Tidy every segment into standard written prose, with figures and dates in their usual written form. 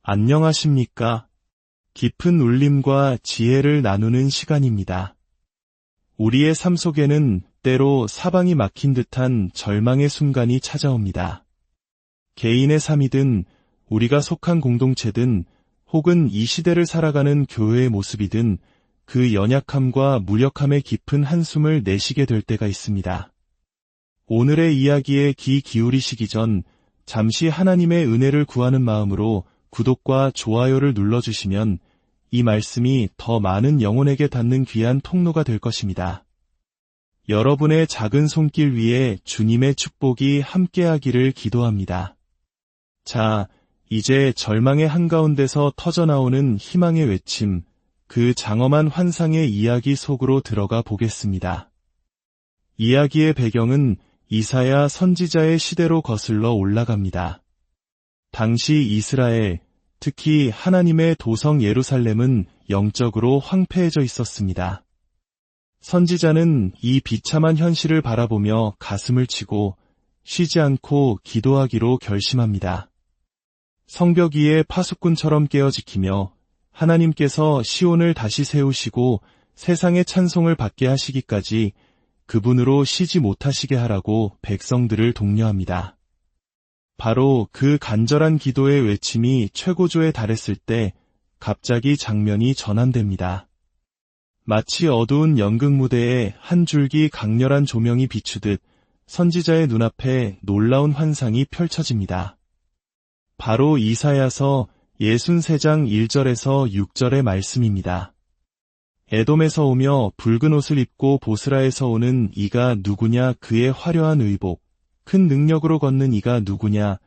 안녕하십니까? 깊은 울림과 지혜를 나누는 시간입니다. 우리의 삶 속에는 때로 사방이 막힌 듯한 절망의 순간이 찾아옵니다. 개인의 삶이든 우리가 속한 공동체든 혹은 이 시대를 살아가는 교회의 모습이든 그 연약함과 무력함에 깊은 한숨을 내쉬게 될 때가 있습니다. 오늘의 이야기에 귀 기울이시기 전 잠시 하나님의 은혜를 구하는 마음으로 구독과 좋아요를 눌러주시면 이 말씀이 더 많은 영혼에게 닿는 귀한 통로가 될 것입니다. 여러분의 작은 손길 위에 주님의 축복이 함께하기를 기도합니다. 자, 이제 절망의 한가운데서 터져나오는 희망의 외침, 그 장엄한 환상의 이야기 속으로 들어가 보겠습니다. 이야기의 배경은 이사야 선지자의 시대로 거슬러 올라갑니다. 당시 이스라엘, 특히 하나님의 도성 예루살렘은 영적으로 황폐해져 있었습니다. 선지자는 이 비참한 현실을 바라보며 가슴을 치고 쉬지 않고 기도하기로 결심합니다. 성벽 위에 파수꾼처럼 깨어 지키며 하나님께서 시온을 다시 세우시고 세상의 찬송을 받게 하시기까지 그분으로 쉬지 못하시게 하라고 백성들을 독려합니다. 바로 그 간절한 기도의 외침이 최고조에 달했을 때 갑자기 장면이 전환됩니다. 마치 어두운 연극 무대에 한 줄기 강렬한 조명이 비추듯 선지자의 눈앞에 놀라운 환상이 펼쳐집니다. 바로 이사야서 63장 1절에서 6절의 말씀입니다. 에돔에서 오며 붉은 옷을 입고 보스라에서 오는 이가 누구냐? 그의 화려한 의복, 큰 능력으로 걷는 이가 누구냐?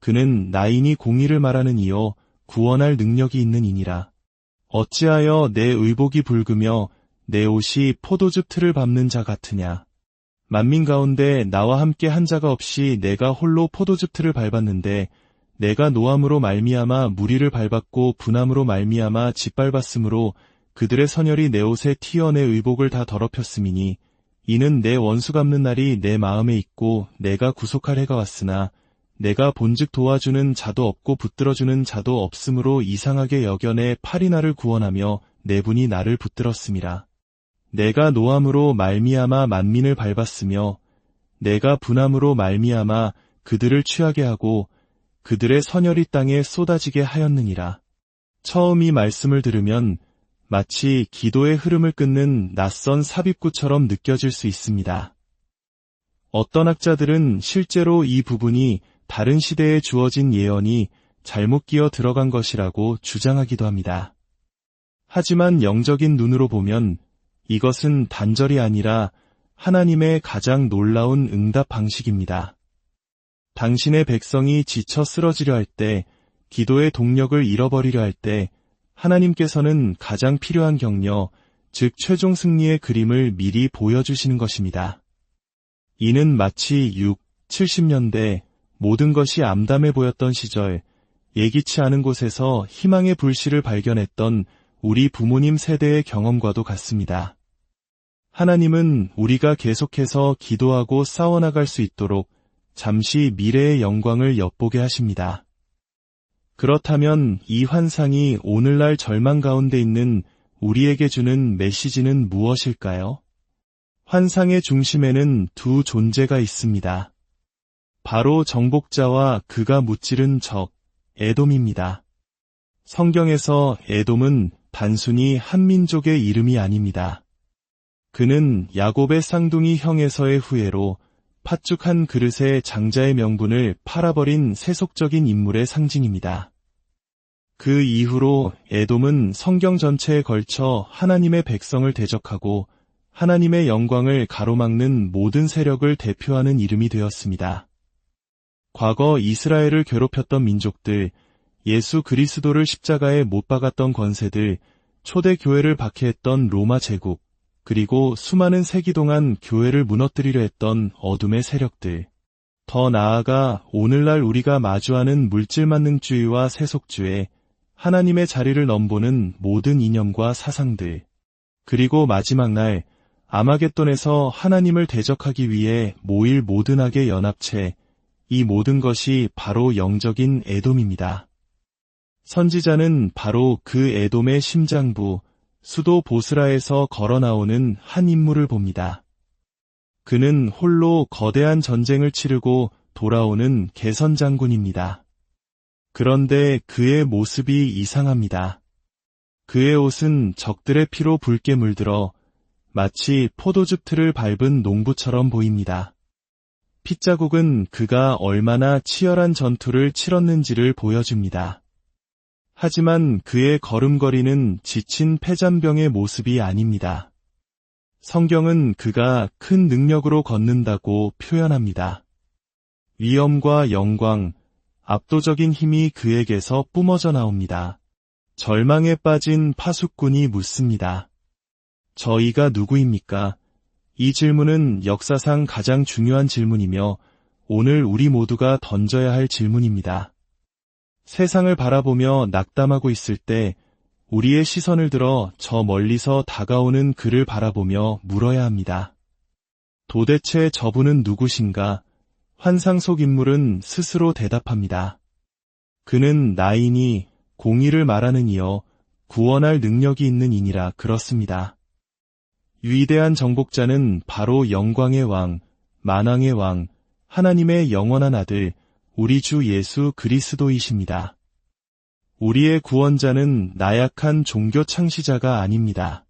그는 나인이 공의를 말하는 이요 구원할 능력이 있는 이니라. 어찌하여 내 의복이 붉으며 내 옷이 포도즙 틀을 밟는 자 같으냐? 만민 가운데 나와 함께 한 자가 없이 내가 홀로 포도즙 틀을 밟았는데 내가 노함으로 말미암아 무리를 밟았고 분함으로 말미암아 짓밟았으므로 그들의 선혈이 내 옷에 튀어 내 의복을 다 더럽혔음이니 이는 내 원수 갚는 날이 내 마음에 있고 내가 구속할 해가 왔으나 내가 본즉 도와주는 자도 없고 붙들어주는 자도 없으므로 이상하게 여겨 내 팔이 나를 구원하며 내 분이 나를 붙들었음이라. 내가 노함으로 말미암아 만민을 밟았으며 내가 분함으로 말미암아 그들을 취하게 하고 그들의 선혈이 땅에 쏟아지게 하였느니라. 처음 이 말씀을 들으면 마치 기도의 흐름을 끊는 낯선 삽입구처럼 느껴질 수 있습니다. 어떤 학자들은 실제로 이 부분이 다른 시대에 주어진 예언이 잘못 끼어 들어간 것이라고 주장하기도 합니다. 하지만 영적인 눈으로 보면 이것은 단절이 아니라 하나님의 가장 놀라운 응답 방식입니다. 당신의 백성이 지쳐 쓰러지려 할 때, 기도의 동력을 잃어버리려 할 때 하나님께서는 가장 필요한 격려, 즉 최종 승리의 그림을 미리 보여주시는 것입니다. 이는 마치 70년대 모든 것이 암담해 보였던 시절, 예기치 않은 곳에서 희망의 불씨를 발견했던 우리 부모님 세대의 경험과도 같습니다. 하나님은 우리가 계속해서 기도하고 싸워나갈 수 있도록 잠시 미래의 영광을 엿보게 하십니다. 그렇다면 이 환상이 오늘날 절망 가운데 있는 우리에게 주는 메시지는 무엇일까요? 환상의 중심에는 두 존재가 있습니다. 바로 정복자와 그가 무찌른 적, 에돔입니다. 성경에서 에돔은 단순히 한 민족의 이름이 아닙니다. 그는 야곱의 쌍둥이 형에서의 후예로 팥죽 한 그릇의 장자의 명분을 팔아버린 세속적인 인물의 상징입니다. 그 이후로 에돔은 성경 전체에 걸쳐 하나님의 백성을 대적하고 하나님의 영광을 가로막는 모든 세력을 대표하는 이름이 되었습니다. 과거 이스라엘을 괴롭혔던 민족들, 예수 그리스도를 십자가에 못 박았던 권세들, 초대 교회를 박해했던 로마 제국, 그리고 수많은 세기 동안 교회를 무너뜨리려 했던 어둠의 세력들. 더 나아가 오늘날 우리가 마주하는 물질만능주의와 세속주의, 하나님의 자리를 넘보는 모든 이념과 사상들. 그리고 마지막 날 아마겟돈에서 하나님을 대적하기 위해 모일 모든 악의 연합체, 이 모든 것이 바로 영적인 에돔입니다. 선지자는 바로 그 에돔의 심장부, 수도 보스라에서 걸어 나오는 한 인물을 봅니다. 그는 홀로 거대한 전쟁을 치르고 돌아오는 개선 장군입니다. 그런데 그의 모습이 이상합니다. 그의 옷은 적들의 피로 붉게 물들어 마치 포도즙 틀을 밟은 농부처럼 보입니다. 핏자국은 그가 얼마나 치열한 전투를 치렀는지를 보여줍니다. 하지만 그의 걸음걸이는 지친 패잔병의 모습이 아닙니다. 성경은 그가 큰 능력으로 걷는다고 표현합니다. 위엄과 영광, 압도적인 힘이 그에게서 뿜어져 나옵니다. 절망에 빠진 파수꾼이 묻습니다. 저희가 누구입니까? 이 질문은 역사상 가장 중요한 질문이며 오늘 우리 모두가 던져야 할 질문입니다. 세상을 바라보며 낙담하고 있을 때 우리의 시선을 들어 저 멀리서 다가오는 그를 바라보며 물어야 합니다. 도대체 저분은 누구신가? 환상 속 인물은 스스로 대답합니다. 그는 나이니 공의를 말하는 이여 구원할 능력이 있는 이니라 그렇습니다. 위대한 정복자는 바로 영광의 왕, 만왕의 왕, 하나님의 영원한 아들, 우리 주 예수 그리스도이십니다. 우리의 구원자는 나약한 종교 창시자가 아닙니다.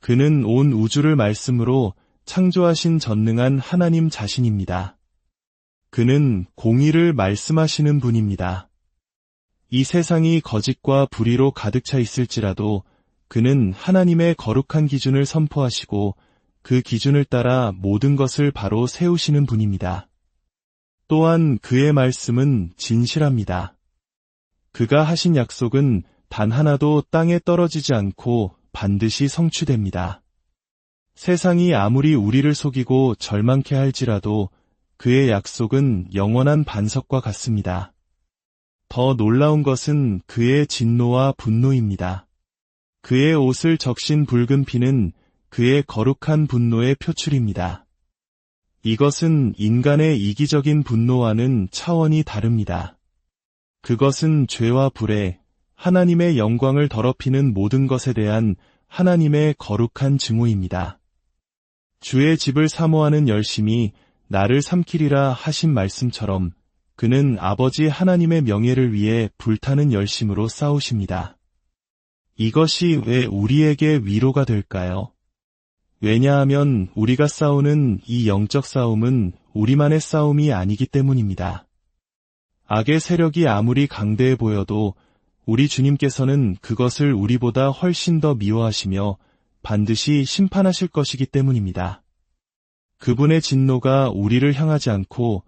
그는 온 우주를 말씀으로 창조하신 전능한 하나님 자신입니다. 그는 공의를 말씀하시는 분입니다. 이 세상이 거짓과 불의로 가득 차 있을지라도 그는 하나님의 거룩한 기준을 선포하시고 그 기준을 따라 모든 것을 바로 세우시는 분입니다. 또한 그의 말씀은 진실합니다. 그가 하신 약속은 단 하나도 땅에 떨어지지 않고 반드시 성취됩니다. 세상이 아무리 우리를 속이고 절망케 할지라도 그의 약속은 영원한 반석과 같습니다. 더 놀라운 것은 그의 진노와 분노입니다. 그의 옷을 적신 붉은 피는 그의 거룩한 분노의 표출입니다. 이것은 인간의 이기적인 분노와는 차원이 다릅니다. 그것은 죄와 불에 하나님의 영광을 더럽히는 모든 것에 대한 하나님의 거룩한 증오입니다. 주의 집을 사모하는 열심이 나를 삼키리라 하신 말씀처럼 그는 아버지 하나님의 명예를 위해 불타는 열심으로 싸우십니다. 이것이 왜 우리에게 위로가 될까요? 왜냐하면 우리가 싸우는 이 영적 싸움은 우리만의 싸움이 아니기 때문입니다. 악의 세력이 아무리 강대해 보여도 우리 주님께서는 그것을 우리보다 훨씬 더 미워하시며 반드시 심판하실 것이기 때문입니다. 그분의 진노가 우리를 향하지 않고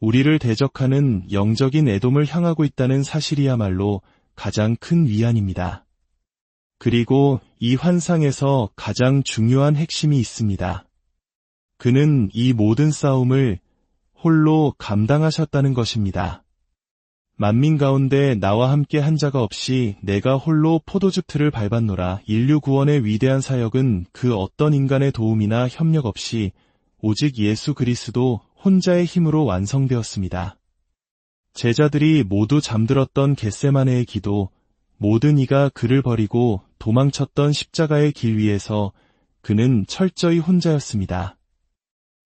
우리를 대적하는 영적인 에돔을 향하고 있다는 사실이야말로 가장 큰 위안입니다. 그리고 이 환상에서 가장 중요한 핵심이 있습니다. 그는 이 모든 싸움을 홀로 감당하셨다는 것입니다. 만민 가운데 나와 함께 한 자가 없이 내가 홀로 포도즙 틀을 밟았노라. 인류 구원의 위대한 사역은 그 어떤 인간의 도움이나 협력 없이 오직 예수 그리스도 혼자의 힘으로 완성되었습니다. 제자들이 모두 잠들었던 겟세마네의 기도, 모든 이가 그를 버리고 도망쳤던 십자가의 길 위에서 그는 철저히 혼자였습니다.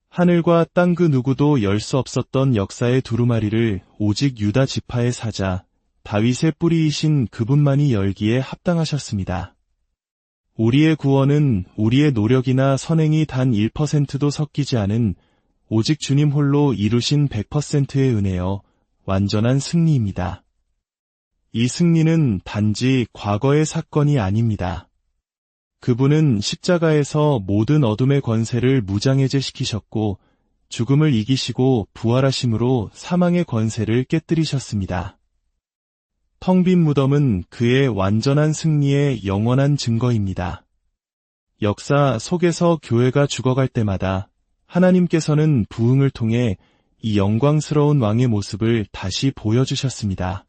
하늘과 땅 그 누구도 열 수 없었던 역사의 두루마리를 오직 유다 지파의 사자, 다윗의 뿌리이신 그분만이 열기에 합당하셨습니다. 우리의 구원은 우리의 노력이나 선행이 단 1%도 섞이지 않은 오직 주님 홀로 이루신 100%의 은혜여 완전한 승리입니다. 이 승리는 단지 과거의 사건이 아닙니다. 그분은 십자가에서 모든 어둠의 권세를 무장해제시키셨고 죽음을 이기시고 부활하심으로 사망의 권세를 깨뜨리셨습니다. 텅 빈 무덤은 그의 완전한 승리의 영원한 증거입니다. 역사 속에서 교회가 죽어갈 때마다 하나님께서는 부흥을 통해 이 영광스러운 왕의 모습을 다시 보여주셨습니다.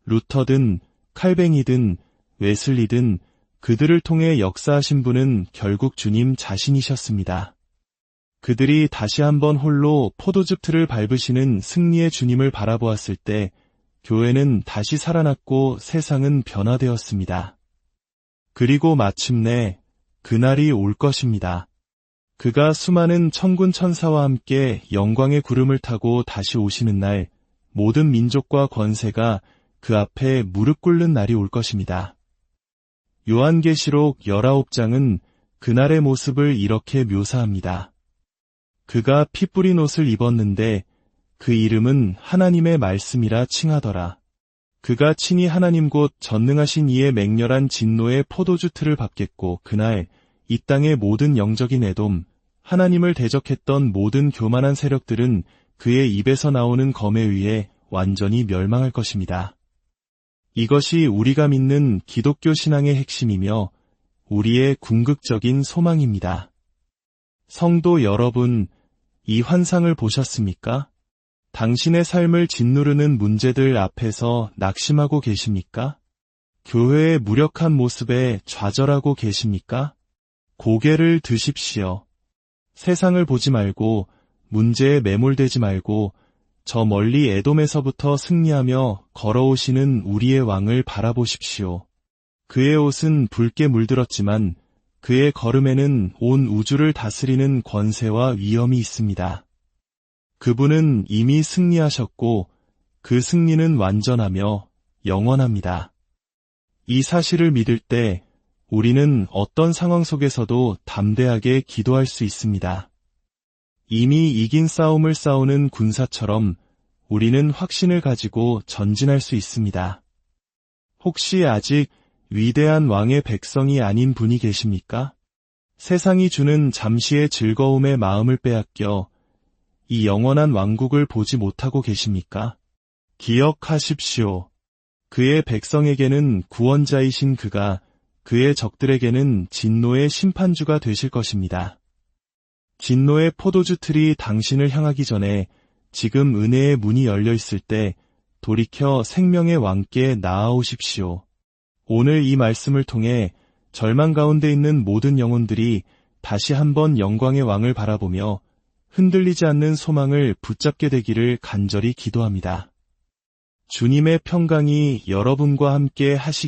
루터든 칼뱅이든 웨슬리든 그들을 통해 역사하신 분은 결국 주님 자신이셨습니다. 그들이 다시 한번 홀로 포도즙 틀을 밟으시는 승리의 주님을 바라보았을 때 교회는 다시 살아났고 세상은 변화되었습니다. 그리고 마침내 그날이 올 것입니다. 그가 수많은 천군 천사와 함께 영광의 구름을 타고 다시 오시는 날, 모든 민족과 권세가 그 앞에 무릎 꿇는 날이 올 것입니다. 요한계시록 19장은 그날의 모습을 이렇게 묘사합니다. 그가 피 뿌린 옷을 입었는데 그 이름은 하나님의 말씀이라 칭하더라. 그가 친히 하나님 곧 전능하신 이의 맹렬한 진노의 포도주 틀을 밟겠고 그날 이 땅의 모든 영적인 애돔, 하나님을 대적했던 모든 교만한 세력들은 그의 입에서 나오는 검에 의해 완전히 멸망할 것입니다. 이것이 우리가 믿는 기독교 신앙의 핵심이며 우리의 궁극적인 소망입니다. 성도 여러분, 이 환상을 보셨습니까? 당신의 삶을 짓누르는 문제들 앞에서 낙심하고 계십니까? 교회의 무력한 모습에 좌절하고 계십니까? 고개를 드십시오. 세상을 보지 말고 문제에 매몰되지 말고 저 멀리 에돔에서부터 승리하며 걸어오시는 우리의 왕을 바라보십시오. 그의 옷은 붉게 물들었지만 그의 걸음에는 온 우주를 다스리는 권세와 위엄이 있습니다. 그분은 이미 승리하셨고 그 승리는 완전하며 영원합니다. 이 사실을 믿을 때 우리는 어떤 상황 속에서도 담대하게 기도할 수 있습니다. 이미 이긴 싸움을 싸우는 군사처럼 우리는 확신을 가지고 전진할 수 있습니다. 혹시 아직 위대한 왕의 백성이 아닌 분이 계십니까? 세상이 주는 잠시의 즐거움에 마음을 빼앗겨 이 영원한 왕국을 보지 못하고 계십니까? 기억하십시오. 그의 백성에게는 구원자이신 그가 그의 적들에게는 진노의 심판주가 되실 것입니다. 진노의 포도주 틀이 당신을 향하기 전에 지금 은혜의 문이 열려 있을 때 돌이켜 생명의 왕께 나아오십시오. 오늘 이 말씀을 통해 절망 가운데 있는 모든 영혼들이 다시 한번 영광의 왕을 바라보며 흔들리지 않는 소망을 붙잡게 되기를 간절히 기도합니다. 주님의 평강이 여러분과 함께 하시기